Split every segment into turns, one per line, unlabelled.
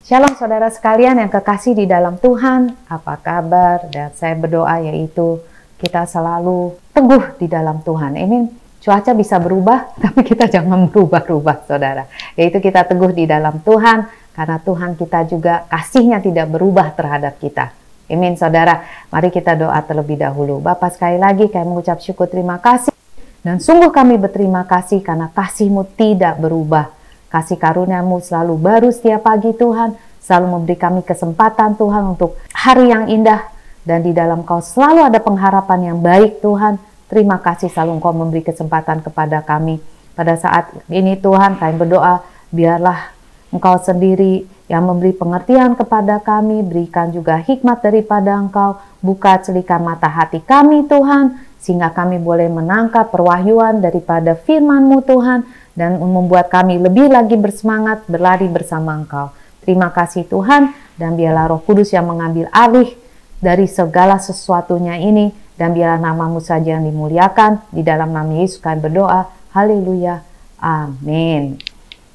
Shalom saudara sekalian yang kekasih di dalam Tuhan, apa kabar? Dan saya berdoa yaitu kita selalu teguh di dalam Tuhan. Amin. Cuaca bisa berubah, tapi kita jangan berubah-ubah saudara. Yaitu kita teguh di dalam Tuhan, karena Tuhan kita juga kasihnya tidak berubah terhadap kita. Amin saudara. Mari kita doa terlebih dahulu. Bapa, sekali lagi kami mengucap syukur terima kasih. Dan sungguh kami berterima kasih karena kasih-Mu tidak berubah. Kasih karunia-Mu selalu baru setiap pagi Tuhan, selalu memberi kami kesempatan Tuhan untuk hari yang indah, dan di dalam Kau selalu ada pengharapan yang baik Tuhan. Terima kasih selalu Engkau memberi kesempatan kepada kami. Pada saat ini Tuhan kami berdoa, biarlah Engkau sendiri yang memberi pengertian kepada kami, berikan juga hikmat daripada Engkau, buka celikan mata hati kami Tuhan, sehingga kami boleh menangkap perwahyuan daripada firman-Mu Tuhan, dan membuat kami lebih lagi bersemangat berlari bersama Engkau. Terima kasih Tuhan, dan biarlah Roh Kudus yang mengambil alih dari segala sesuatunya ini, dan biarlah nama-Mu saja yang dimuliakan. Di dalam nama Yesus kami berdoa, haleluya, amin.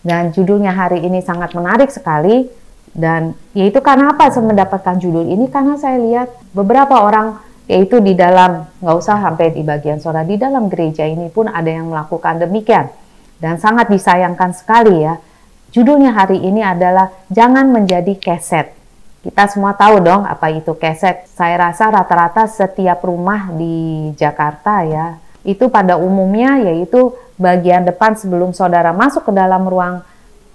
Dan judulnya hari ini sangat menarik sekali, dan yaitu karena apa saya mendapatkan judul ini? Karena saya lihat beberapa orang, yaitu di dalam, nggak usah sampai di bagian saudara, di dalam gereja ini pun ada yang melakukan demikian. Dan sangat disayangkan sekali ya. Judulnya hari ini adalah jangan menjadi keset. Kita semua tahu dong apa itu keset. Saya rasa rata-rata setiap rumah di Jakarta ya, itu pada umumnya yaitu bagian depan sebelum saudara masuk ke dalam ruang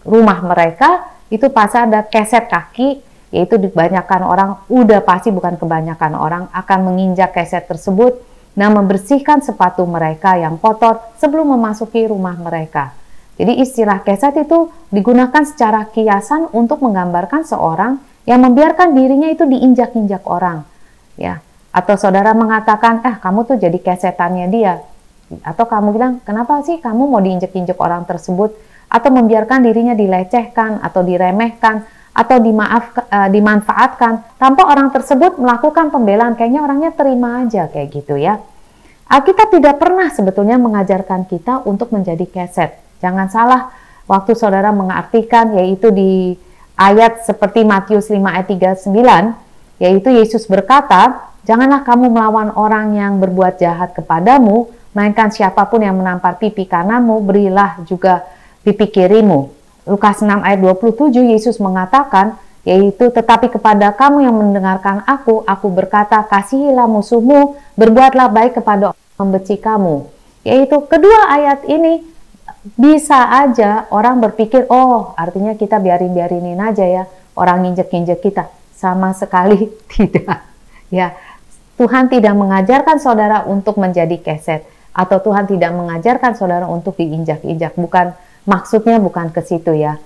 rumah mereka, itu pasti ada keset kaki, yaitu kebanyakan orang, udah pasti bukan kebanyakan orang, akan menginjak keset tersebut dan membersihkan sepatu mereka yang kotor sebelum memasuki rumah mereka. Jadi istilah keset itu digunakan secara kiasan untuk menggambarkan seorang yang membiarkan dirinya itu diinjak-injak orang. Ya. Atau saudara mengatakan, kamu tuh jadi kesetannya dia. Atau kamu bilang, kenapa sih kamu mau diinjak-injak orang tersebut? Atau membiarkan dirinya dilecehkan atau diremehkan atau dimanfaatkan tanpa orang tersebut melakukan pembelaan, kayaknya orangnya terima aja kayak gitu ya. Alkitab tidak pernah sebetulnya mengajarkan kita untuk menjadi keset. Jangan salah waktu saudara mengartikan, yaitu di ayat seperti Matius 5 ayat 39, yaitu Yesus berkata, janganlah kamu melawan orang yang berbuat jahat kepadamu, melainkan siapapun yang menampar pipi kananmu, berilah juga pipi kirimu. Lukas 6 ayat 27 Yesus mengatakan, yaitu tetapi kepada kamu yang mendengarkan aku berkata, kasihilah musuhmu, berbuatlah baik kepada orang yang membenci kamu. Yaitu kedua ayat ini bisa aja orang berpikir, oh artinya kita biarin-biarinin aja ya orang nginjek-nginjek kita. Sama sekali tidak. Ya, Tuhan tidak mengajarkan saudara untuk menjadi keset, atau Tuhan tidak mengajarkan saudara untuk diinjak-injak. Maksudnya bukan ke situ ya.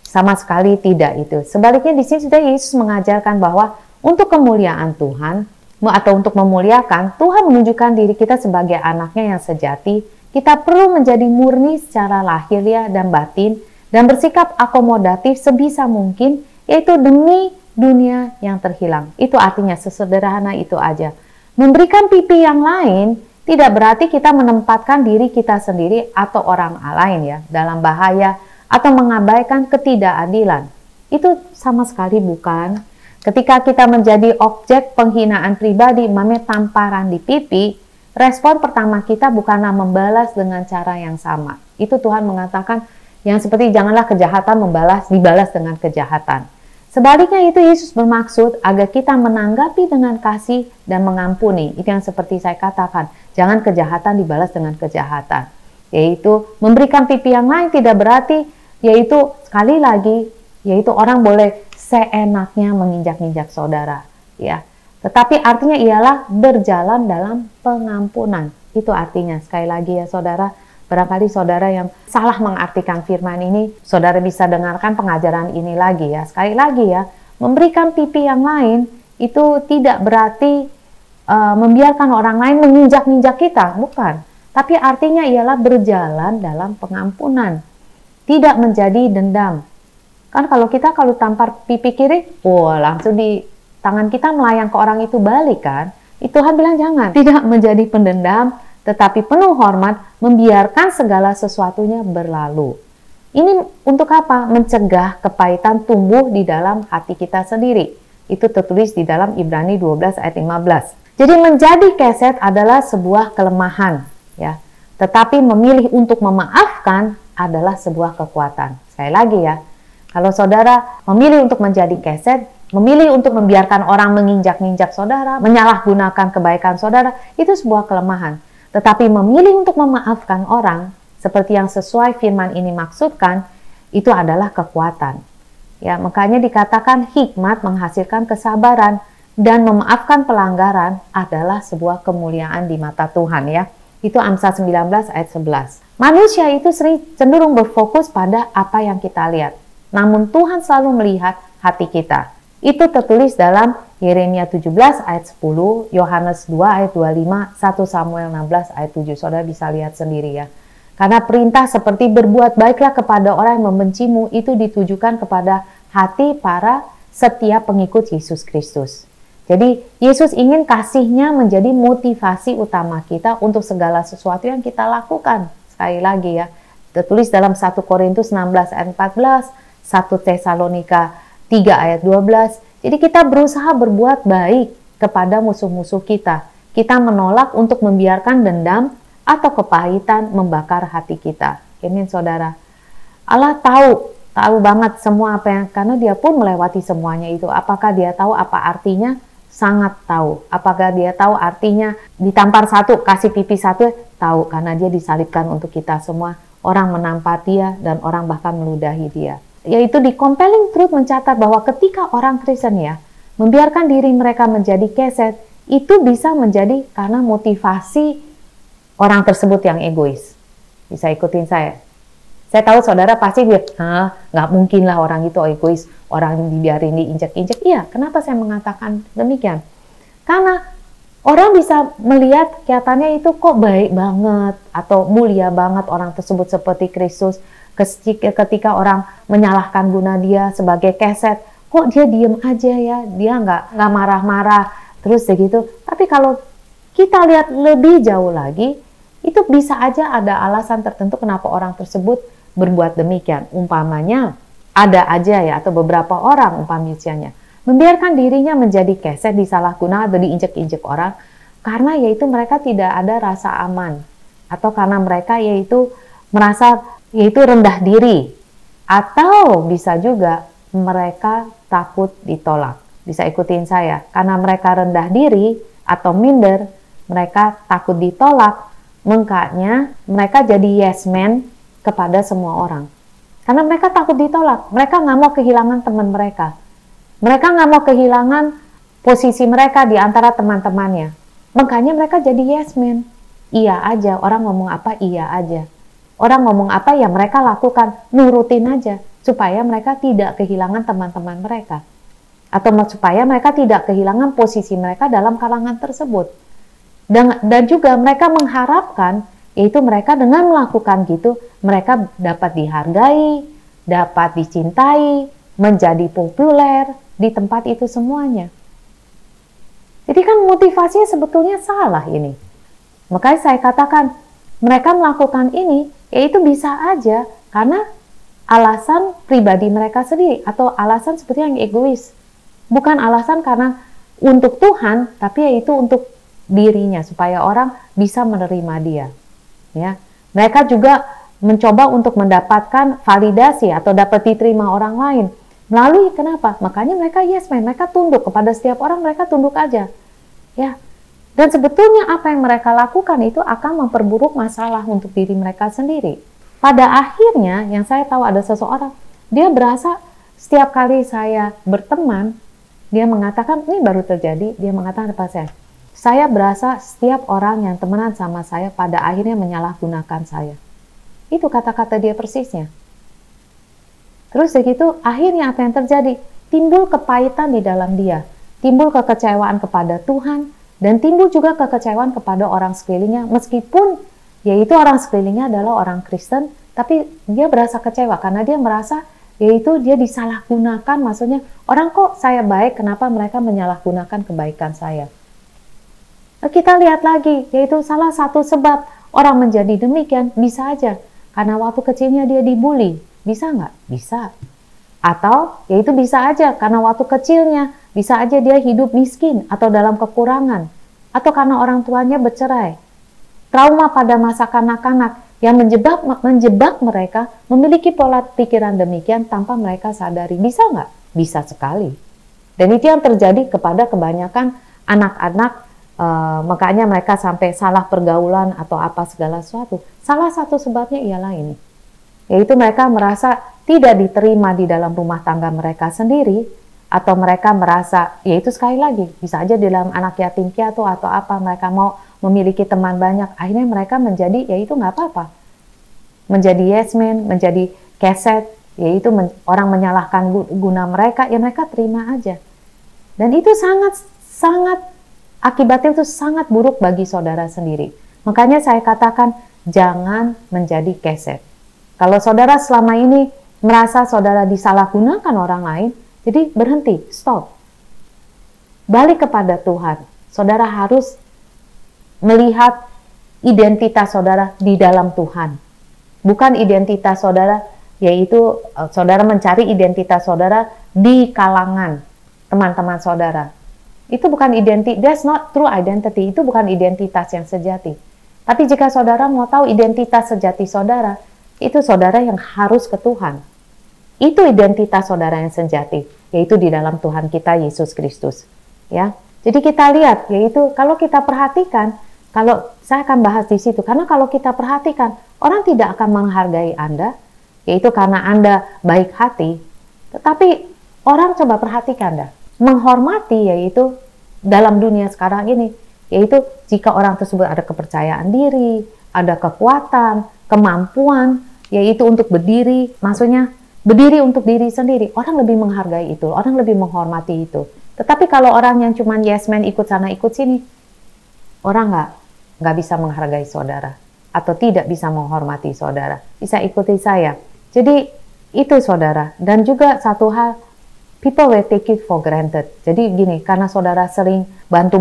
Sama sekali tidak itu. Sebaliknya di sini sudah Yesus mengajarkan bahwa untuk kemuliaan Tuhan atau untuk memuliakan, Tuhan menunjukkan diri kita sebagai anaknya yang sejati. Kita perlu menjadi murni secara lahiriah dan batin dan bersikap akomodatif sebisa mungkin, yaitu demi dunia yang terhilang. Itu artinya sesederhana itu aja. Memberikan pipi yang lain tidak berarti kita menempatkan diri kita sendiri atau orang lain ya dalam bahaya atau mengabaikan ketidakadilan. Itu sama sekali bukan. Ketika kita menjadi objek penghinaan pribadi, tamparan di pipi, respon pertama kita bukanlah membalas dengan cara yang sama. Itu Tuhan mengatakan yang seperti janganlah kejahatan dibalas dengan kejahatan. Sebaliknya itu Yesus bermaksud agar kita menanggapi dengan kasih dan mengampuni. Itu yang seperti saya katakan, jangan kejahatan dibalas dengan kejahatan. Yaitu memberikan pipi yang lain tidak berarti, yaitu sekali lagi, yaitu orang boleh seenaknya menginjak-injak saudara. Ya. Tetapi artinya ialah berjalan dalam pengampunan. Itu artinya, sekali lagi ya saudara, barangkali saudara yang salah mengartikan firman ini, saudara bisa dengarkan pengajaran ini lagi ya. Sekali lagi ya, memberikan pipi yang lain itu tidak berarti membiarkan orang lain menginjak-injak kita, bukan. Tapi artinya ialah berjalan dalam pengampunan, tidak menjadi dendam. Kan kalau tampar pipi kiri, langsung di tangan kita melayang ke orang itu balik kan. Tuhan bilang jangan, tidak menjadi pendendam, tetapi penuh hormat, membiarkan segala sesuatunya berlalu. Ini untuk apa? Mencegah kepahitan tumbuh di dalam hati kita sendiri. Itu tertulis di dalam Ibrani 12 ayat 15. Jadi menjadi keset adalah sebuah kelemahan, ya. Tetapi memilih untuk memaafkan adalah sebuah kekuatan. Sekali lagi ya, kalau saudara memilih untuk menjadi keset, memilih untuk membiarkan orang menginjak-injak saudara, menyalahgunakan kebaikan saudara, itu sebuah kelemahan. Tetapi memilih untuk memaafkan orang, seperti yang sesuai firman ini maksudkan, itu adalah kekuatan. Ya, makanya dikatakan hikmat menghasilkan kesabaran dan memaafkan pelanggaran adalah sebuah kemuliaan di mata Tuhan, ya. Itu Amsal 19 ayat 11. Manusia itu sering cenderung berfokus pada apa yang kita lihat. Namun Tuhan selalu melihat hati kita. Itu tertulis dalam Yeremia 17 ayat 10, Yohanes 2 ayat 25, 1 Samuel 16 ayat 7. Saudara bisa lihat sendiri ya. Karena perintah seperti berbuat baiklah kepada orang yang membencimu itu ditujukan kepada hati para setiap pengikut Yesus Kristus. Jadi Yesus ingin kasihnya menjadi motivasi utama kita untuk segala sesuatu yang kita lakukan. Sekali lagi ya, tertulis dalam 1 Korintus 16 ayat 14, 1 Tesalonika 3 ayat 12. Jadi kita berusaha berbuat baik kepada musuh-musuh kita. Kita menolak untuk membiarkan dendam atau kepahitan membakar hati kita. Amin saudara. Allah tahu banget semua apa yang, karena dia pun melewati semuanya itu. Apakah dia tahu apa artinya? Sangat tahu. Apakah dia tahu artinya ditampar satu, kasih pipi satu? Tahu, karena dia disalibkan untuk kita semua. Orang menampar dia dan orang bahkan meludahi dia. Yaitu di Compelling Truth mencatat bahwa ketika orang Kristen ya membiarkan diri mereka menjadi keset, itu bisa menjadi karena motivasi orang tersebut yang egois. Bisa ikutin saya. Saya tahu saudara pasti dia, nggak mungkin lah orang itu egois, orang dibiarin diinjek-injek. Iya, kenapa saya mengatakan demikian? Karena orang bisa melihat kelihatannya itu kok baik banget atau mulia banget orang tersebut seperti Kristus. Ketika orang menyalahkan guna dia sebagai keset, kok dia diem aja ya, dia nggak marah-marah terus begitu. Tapi kalau kita lihat lebih jauh lagi, itu bisa aja ada alasan tertentu kenapa orang tersebut berbuat demikian. Umpamanya ada aja ya, atau beberapa orang umpamanya membiarkan dirinya menjadi keset, disalahgunakan atau diinjek-injek orang karena yaitu mereka tidak ada rasa aman, atau karena mereka yaitu merasa yaitu rendah diri, atau bisa juga mereka takut ditolak. Bisa ikutin saya, karena mereka rendah diri atau minder, mereka takut ditolak, makanya mereka jadi yes man kepada semua orang. Karena mereka takut ditolak, mereka nggak mau kehilangan teman mereka. Mereka nggak mau kehilangan posisi mereka di antara teman-temannya. Makanya mereka jadi yes man. Iya aja, orang ngomong apa iya aja. Orang ngomong apa ya mereka lakukan, nurutin aja. Supaya mereka tidak kehilangan teman-teman mereka. Atau supaya mereka tidak kehilangan posisi mereka dalam kalangan tersebut. Dan juga mereka mengharapkan, yaitu mereka dengan melakukan gitu, mereka dapat dihargai, dapat dicintai, menjadi populer di tempat itu semuanya. Jadi kan motivasinya sebetulnya salah ini. Makanya saya katakan, mereka melakukan ini, yaitu bisa aja karena alasan pribadi mereka sendiri, atau alasan seperti yang egois. Bukan alasan karena untuk Tuhan, tapi yaitu untuk dirinya, supaya orang bisa menerima dia. Ya, mereka juga mencoba untuk mendapatkan validasi atau dapat diterima orang lain. Melalui kenapa? Makanya mereka yes man, mereka tunduk kepada setiap orang, mereka tunduk aja. Ya. Dan sebetulnya apa yang mereka lakukan itu akan memperburuk masalah untuk diri mereka sendiri. Pada akhirnya, yang saya tahu ada seseorang, dia berasa setiap kali saya berteman, dia mengatakan, ini baru terjadi, dia mengatakan apa saya berasa setiap orang yang temenan sama saya pada akhirnya menyalahgunakan saya. Itu kata-kata dia persisnya. Terus begitu, akhirnya apa yang terjadi? Timbul kepahitan di dalam dia, timbul kekecewaan kepada Tuhan, dan timbul juga kekecewaan kepada orang sekelilingnya, meskipun yaitu orang sekelilingnya adalah orang Kristen, tapi dia berasa kecewa karena dia merasa yaitu dia disalahgunakan, maksudnya orang kok saya baik, kenapa mereka menyalahgunakan kebaikan saya. Kita lihat lagi, yaitu salah satu sebab orang menjadi demikian bisa aja karena waktu kecilnya dia dibully, Bisa nggak? Bisa. Atau ya itu bisa aja karena waktu kecilnya, bisa aja dia hidup miskin atau dalam kekurangan. Atau karena orang tuanya bercerai. Trauma pada masa kanak-kanak yang menjebak mereka memiliki pola pikiran demikian tanpa mereka sadari. Bisa nggak? Bisa sekali. Dan itu yang terjadi kepada kebanyakan anak-anak, makanya mereka sampai salah pergaulan atau apa segala sesuatu. Salah satu sebabnya ialah ini, yaitu mereka merasa tidak diterima di dalam rumah tangga mereka sendiri, atau mereka merasa, yaitu sekali lagi, bisa aja di dalam anak yatim piatu atau apa, mereka mau memiliki teman banyak, akhirnya mereka menjadi, yaitu nggak apa-apa, menjadi yes man, menjadi keset, yaitu orang menyalahkan guna mereka, ya mereka terima aja. Dan itu sangat akibatnya itu sangat buruk bagi saudara sendiri. Makanya saya katakan jangan menjadi keset. Kalau saudara selama ini merasa saudara disalahgunakan orang lain, jadi berhenti, stop. Balik kepada Tuhan. Saudara harus melihat identitas saudara di dalam Tuhan. Bukan identitas saudara, yaitu saudara mencari identitas saudara di kalangan teman-teman saudara. Itu bukan identitas, that's not true identity, itu bukan identitas yang sejati. Tapi jika saudara mau tahu identitas sejati saudara, itu saudara yang harus ke Tuhan. Itu identitas saudara yang sejati, yaitu di dalam Tuhan kita Yesus Kristus. Ya, jadi kita lihat, yaitu kalau kita perhatikan, kalau saya akan bahas di situ, karena kalau kita perhatikan, orang tidak akan menghargai Anda, yaitu karena Anda baik hati, tetapi orang coba perhatikan Anda. Menghormati yaitu dalam dunia sekarang ini, yaitu jika orang tersebut ada kepercayaan diri, ada kekuatan, kemampuan, yaitu untuk berdiri, maksudnya berdiri untuk diri sendiri, orang lebih menghargai itu, orang lebih menghormati itu. Tetapi kalau orang yang cuman yes man, ikut sana ikut sini, orang nggak bisa menghargai saudara atau tidak bisa menghormati saudara. Bisa ikuti saya. Jadi itu saudara. Dan juga satu hal, people will take it for granted. Jadi gini, karena saudara sering bantu,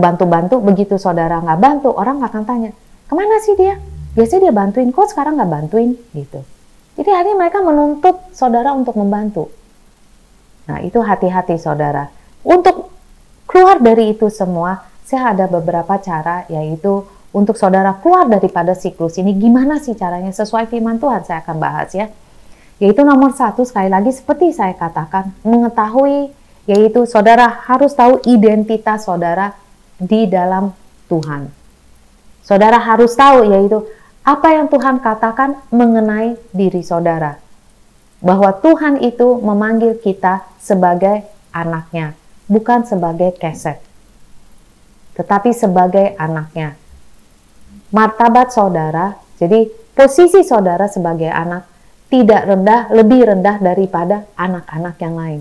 begitu saudara nggak bantu, orang nggak akan tanya, kemana sih dia? Biasanya dia bantuin, kok sekarang nggak bantuin? Gitu. Jadi akhirnya mereka menuntut saudara untuk membantu. Nah itu hati-hati saudara. Untuk keluar dari itu semua, saya ada beberapa cara, yaitu untuk saudara keluar daripada siklus ini, gimana sih caranya? Sesuai firman Tuhan saya akan bahas ya. Yaitu nomor satu, sekali lagi seperti saya katakan, mengetahui, yaitu saudara harus tahu identitas saudara di dalam Tuhan. Saudara harus tahu, yaitu apa yang Tuhan katakan mengenai diri saudara. Bahwa Tuhan itu memanggil kita sebagai anaknya, bukan sebagai keset, tetapi sebagai anaknya. Martabat saudara, jadi posisi saudara sebagai anak, tidak rendah, lebih rendah daripada anak-anak yang lain.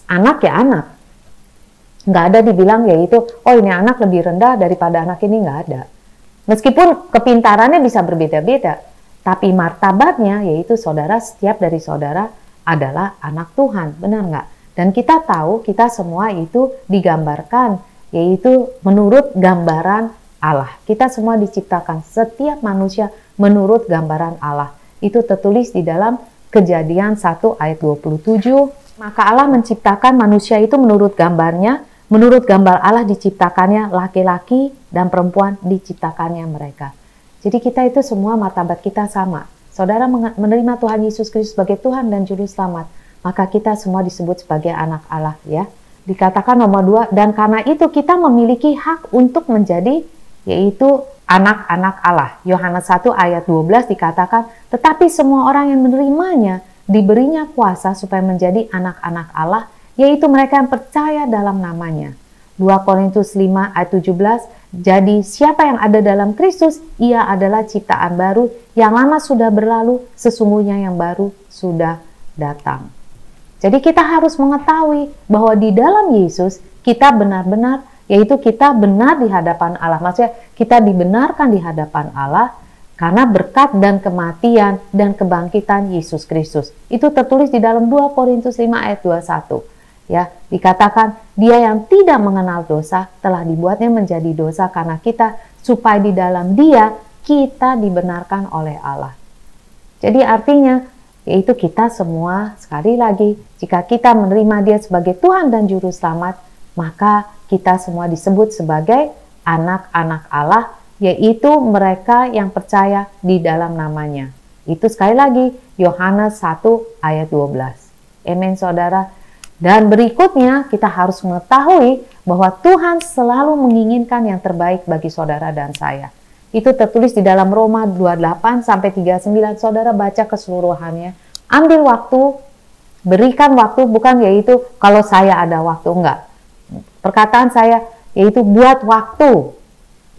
Anak ya anak. Nggak ada dibilang yaitu, oh ini anak lebih rendah daripada anak ini, nggak ada. Meskipun kepintarannya bisa berbeda-beda, tapi martabatnya yaitu saudara, setiap dari saudara adalah anak Tuhan, benar nggak? Dan kita tahu, kita semua itu digambarkan, yaitu menurut gambaran Allah. Kita semua diciptakan, setiap manusia menurut gambaran Allah. Itu tertulis di dalam Kejadian 1 ayat 27. Maka Allah menciptakan manusia itu menurut gambarnya, menurut gambar Allah diciptakannya laki-laki dan perempuan diciptakannya mereka. Jadi kita itu semua martabat kita sama. Saudara menerima Tuhan Yesus Kristus sebagai Tuhan dan Juru Selamat, maka kita semua disebut sebagai anak Allah ya. Dikatakan nomor 2, dan karena itu kita memiliki hak untuk menjadi yaitu anak-anak Allah. Yohanes 1 ayat 12 dikatakan, tetapi semua orang yang menerimanya diberinya kuasa supaya menjadi anak-anak Allah, yaitu mereka yang percaya dalam namanya. 2 Korintus 5 ayat 17, jadi siapa yang ada dalam Kristus, ia adalah ciptaan baru, yang lama sudah berlalu, sesungguhnya yang baru sudah datang. Jadi kita harus mengetahui bahwa di dalam Yesus kita benar-benar, yaitu kita benar di hadapan Allah. Maksudnya kita dibenarkan di hadapan Allah karena berkat dan kematian dan kebangkitan Yesus Kristus. Itu tertulis di dalam 2 Korintus 5 ayat 21. Ya, dikatakan dia yang tidak mengenal dosa telah dibuatnya menjadi dosa karena kita, supaya di dalam dia kita dibenarkan oleh Allah. Jadi artinya yaitu kita semua. Sekali lagi, jika kita menerima Dia sebagai Tuhan dan Juru Selamat, maka kita semua disebut sebagai anak-anak Allah, yaitu mereka yang percaya di dalam namanya. Itu sekali lagi Yohanes 1 ayat 12. Amin saudara. Dan berikutnya kita harus mengetahui bahwa Tuhan selalu menginginkan yang terbaik bagi saudara dan saya. Itu tertulis di dalam Roma 28 sampai 39. Saudara baca keseluruhannya. Ambil waktu, berikan waktu, bukan yaitu kalau saya ada waktu, enggak. Perkataan saya yaitu buat waktu,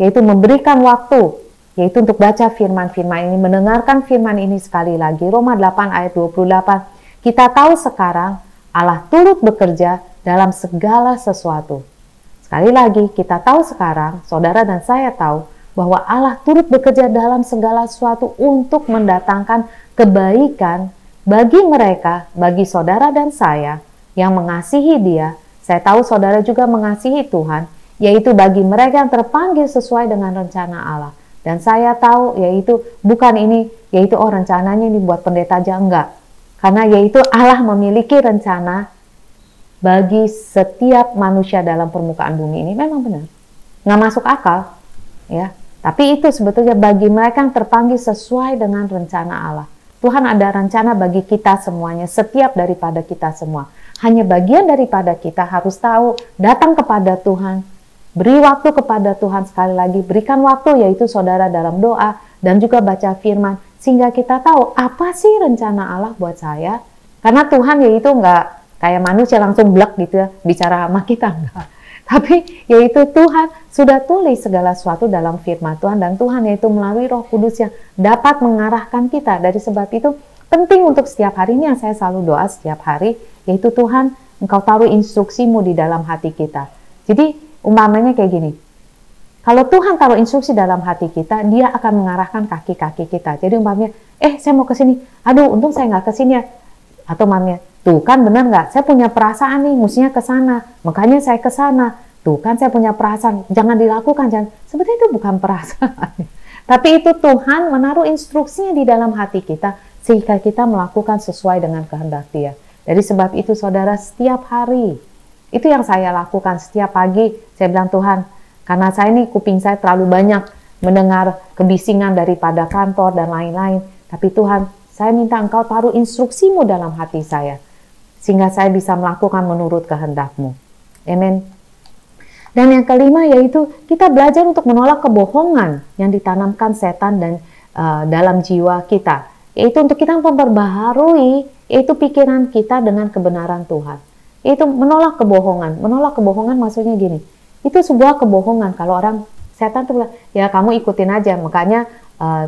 yaitu memberikan waktu, yaitu untuk baca firman-firman ini, mendengarkan firman ini sekali lagi. Roma 8 ayat 28. Kita tahu sekarang Allah turut bekerja dalam segala sesuatu. Sekali lagi, kita tahu sekarang, saudara dan saya tahu, bahwa Allah turut bekerja dalam segala sesuatu untuk mendatangkan kebaikan bagi mereka, bagi saudara dan saya yang mengasihi Dia. Saya tahu saudara juga mengasihi Tuhan, yaitu bagi mereka yang terpanggil sesuai dengan rencana Allah. Dan saya tahu yaitu bukan ini, yaitu rencananya ini buat pendeta aja, enggak. Karena yaitu Allah memiliki rencana bagi setiap manusia dalam permukaan bumi ini. Memang benar, nggak masuk akal, ya. Tapi itu sebetulnya bagi mereka yang terpanggil sesuai dengan rencana Allah. Tuhan ada rencana bagi kita semuanya, setiap daripada kita semua. Hanya bagian daripada kita harus tahu, datang kepada Tuhan, beri waktu kepada Tuhan. Sekali lagi, berikan waktu, yaitu saudara dalam doa, dan juga baca firman, sehingga kita tahu apa sih rencana Allah buat saya. Karena Tuhan yaitu nggak kayak manusia langsung blek gitu ya, bicara sama kita, enggak. Tapi yaitu Tuhan sudah tulis segala sesuatu dalam firman Tuhan, dan Tuhan yaitu melalui Roh Kudus yang dapat mengarahkan kita. Dari sebab itu penting untuk setiap hari ini yang saya selalu doa setiap hari, yaitu Tuhan, Engkau taruh instruksimu di dalam hati kita. Jadi umpamanya kayak gini, kalau Tuhan taruh instruksi dalam hati kita, Dia akan mengarahkan kaki-kaki kita. Jadi umpamanya, saya mau ke sini. Aduh, untung saya nggak ke sini ya. Atau umpamanya, tuh kan benar nggak? Saya punya perasaan nih, mestinya ke sana. Makanya saya ke sana. Tuh kan saya punya perasaan. Jangan dilakukan, jangan. Sebetulnya itu bukan perasaan. Tapi itu Tuhan menaruh instruksinya di dalam hati kita, sehingga kita melakukan sesuai dengan kehendak Dia. Dari sebab itu saudara, setiap hari, itu yang saya lakukan setiap pagi. Saya bilang, Tuhan, karena saya ini kuping saya terlalu banyak mendengar kebisingan daripada kantor dan lain-lain. Tapi Tuhan, saya minta Engkau taruh instruksimu dalam hati saya, sehingga saya bisa melakukan menurut kehendak-Mu. Amin. Dan yang kelima yaitu kita belajar untuk menolak kebohongan yang ditanamkan setan dan dalam jiwa kita. Yaitu untuk kita memperbaharui, yaitu pikiran kita dengan kebenaran Tuhan. Yaitu menolak kebohongan. Menolak kebohongan maksudnya gini, itu sebuah kebohongan. Kalau orang setan tuh bilang, ya kamu ikutin aja, makanya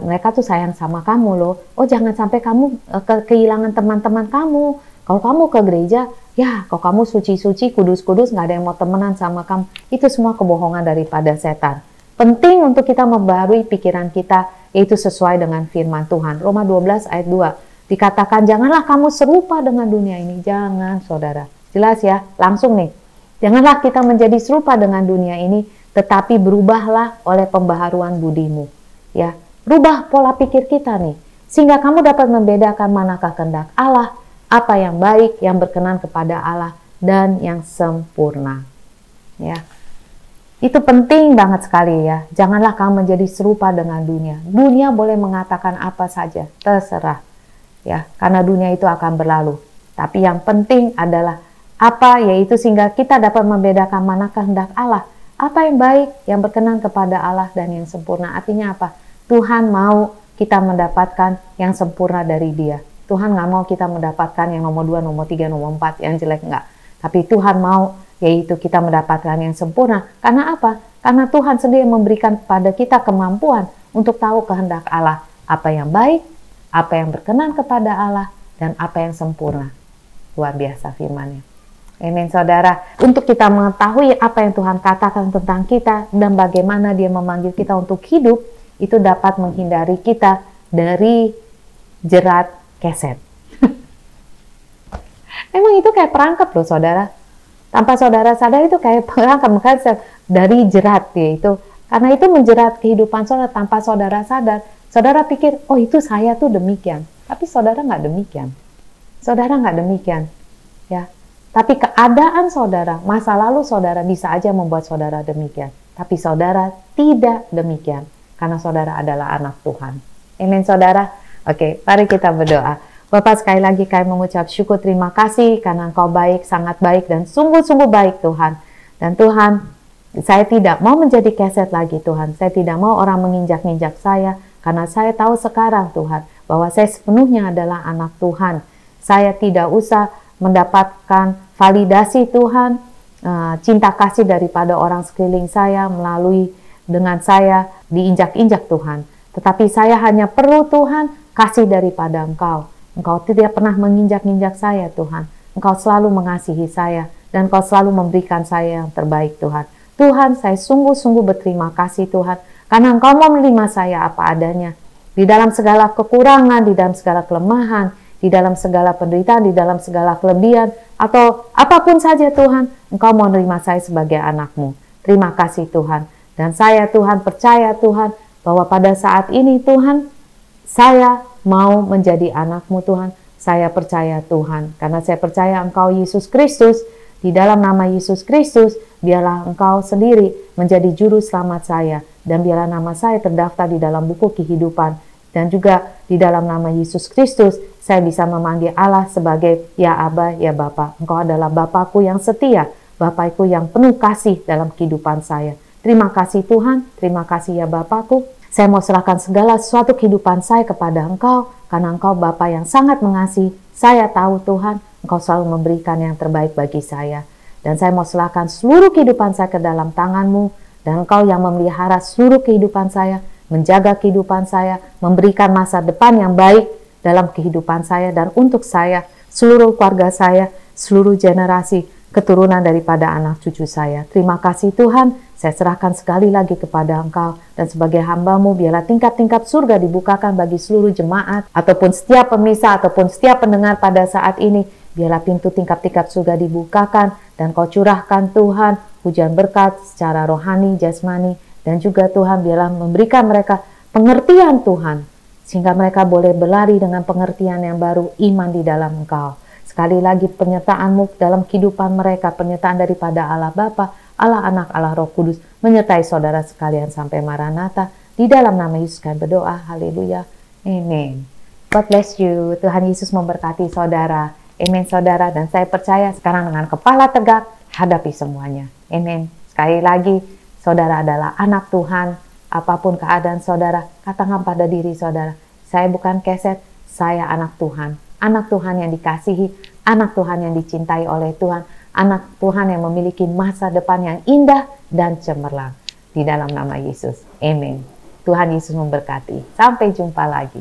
mereka tuh sayang sama kamu loh. Oh jangan sampai kamu kehilangan teman-teman kamu. Kalau kamu ke gereja, ya kalau kamu suci-suci, kudus-kudus, nggak ada yang mau temenan sama kamu. Itu semua kebohongan daripada setan. Penting untuk kita membaharui pikiran kita, yaitu sesuai dengan firman Tuhan. Roma 12 ayat 2. Dikatakan, janganlah kamu serupa dengan dunia ini. Jangan saudara. Jelas ya, langsung nih. Janganlah kita menjadi serupa dengan dunia ini, tetapi berubahlah oleh pembaharuan budimu. Ya, rubah pola pikir kita nih, sehingga kamu dapat membedakan manakah kehendak Allah, apa yang baik, yang berkenan kepada Allah, dan yang sempurna. Ya, itu penting banget sekali ya. Janganlah kamu menjadi serupa dengan dunia. Dunia boleh mengatakan apa saja, terserah. Ya, karena dunia itu akan berlalu. Tapi yang penting adalah apa, yaitu sehingga kita dapat membedakan mana kehendak Allah, apa yang baik, yang berkenan kepada Allah, dan yang sempurna. Artinya apa? Tuhan mau kita mendapatkan yang sempurna dari Dia. Tuhan nggak mau kita mendapatkan yang nomor 2, nomor 3, nomor 4, yang jelek, enggak. Tapi Tuhan mau yaitu kita mendapatkan yang sempurna. Karena apa? Karena Tuhan sendiri memberikan kepada kita kemampuan untuk tahu kehendak Allah. Apa yang baik, apa yang berkenan kepada Allah, dan apa yang sempurna. Luar biasa firman-Nya. Amin saudara. Untuk kita mengetahui apa yang Tuhan katakan tentang kita dan bagaimana Dia memanggil kita untuk hidup, itu dapat menghindari kita dari jerat keset. Emang itu kayak perangkap loh saudara. Tanpa saudara sadar itu kayak perangkap, makanya dari jerat ya itu. Karena itu menjerat kehidupan saudara tanpa saudara sadar. Saudara pikir, oh itu saya tuh demikian. Tapi saudara nggak demikian. Saudara nggak demikian. Ya. Tapi keadaan saudara, masa lalu saudara bisa aja membuat saudara demikian. Tapi saudara tidak demikian. Karena saudara adalah anak Tuhan. Amin saudara. Oke, mari kita berdoa. Bapak, sekali lagi kami mengucap syukur terima kasih karena Engkau baik, sangat baik dan sungguh-sungguh baik Tuhan. Dan Tuhan, saya tidak mau menjadi keset lagi Tuhan. Saya tidak mau orang menginjak-injak saya. Karena saya tahu sekarang Tuhan, bahwa saya sepenuhnya adalah anak Tuhan. Saya tidak usah mendapatkan validasi Tuhan, cinta kasih daripada orang sekeliling saya melalui dengan saya diinjak-injak Tuhan. Tetapi saya hanya perlu Tuhan kasih daripada Engkau. Engkau tidak pernah menginjak-injak saya Tuhan. Engkau selalu mengasihi saya dan Engkau selalu memberikan saya yang terbaik Tuhan. Tuhan, saya sungguh-sungguh berterima kasih Tuhan karena Engkau mau menerima saya apa adanya. Di dalam segala kekurangan, di dalam segala kelemahan, di dalam segala penderitaan, di dalam segala kelebihan, atau apapun saja Tuhan, Engkau mau menerima saya sebagai anak-Mu. Terima kasih Tuhan. Dan saya Tuhan percaya Tuhan, bahwa pada saat ini Tuhan, saya mau menjadi anak-Mu Tuhan. Saya percaya Tuhan, karena saya percaya Engkau Yesus Kristus. Di dalam nama Yesus Kristus, biarlah Engkau sendiri menjadi juru selamat saya. Dan biarlah nama saya terdaftar di dalam buku kehidupan. Dan juga di dalam nama Yesus Kristus, saya bisa memanggil Allah sebagai ya Aba, ya Bapa. Engkau adalah Bapakku yang setia, Bapakku yang penuh kasih dalam kehidupan saya. Terima kasih Tuhan, terima kasih ya Bapakku. Saya mau serahkan segala sesuatu kehidupan saya kepada Engkau, karena Engkau Bapa yang sangat mengasihi. Saya tahu Tuhan, Engkau selalu memberikan yang terbaik bagi saya. Dan saya mau serahkan seluruh kehidupan saya ke dalam tangan-Mu, dan Engkau yang memelihara seluruh kehidupan saya, menjaga kehidupan saya, memberikan masa depan yang baik dalam kehidupan saya dan untuk saya, seluruh keluarga saya, seluruh generasi keturunan daripada anak cucu saya. Terima kasih Tuhan, saya serahkan sekali lagi kepada Engkau, dan sebagai hamba-Mu biarlah tingkap-tingkap surga dibukakan bagi seluruh jemaat, ataupun setiap pemirsa, ataupun setiap pendengar pada saat ini. Biarlah pintu tingkap-tingkap surga dibukakan, dan Kau curahkan Tuhan, hujan berkat secara rohani, jasmani, dan juga Tuhan biarlah memberikan mereka pengertian Tuhan, sehingga mereka boleh berlari dengan pengertian yang baru, iman di dalam Engkau. Sekali lagi penyertaan-Mu dalam kehidupan mereka, penyertaan daripada Allah Bapa, Allah Anak, Allah Roh Kudus, menyertai saudara sekalian sampai Maranatha. Di dalam nama Yesus kami berdoa, haleluya, amin. God bless you, Tuhan Yesus memberkati saudara, amin saudara, dan saya percaya sekarang dengan kepala tegak, hadapi semuanya, amin. Sekali lagi, saudara adalah anak Tuhan. Apapun keadaan saudara, katakan pada diri saudara, saya bukan keset, saya anak Tuhan. Anak Tuhan yang dikasihi, anak Tuhan yang dicintai oleh Tuhan, anak Tuhan yang memiliki masa depan yang indah dan cemerlang. Di dalam nama Yesus, amin. Tuhan Yesus memberkati. Sampai jumpa lagi.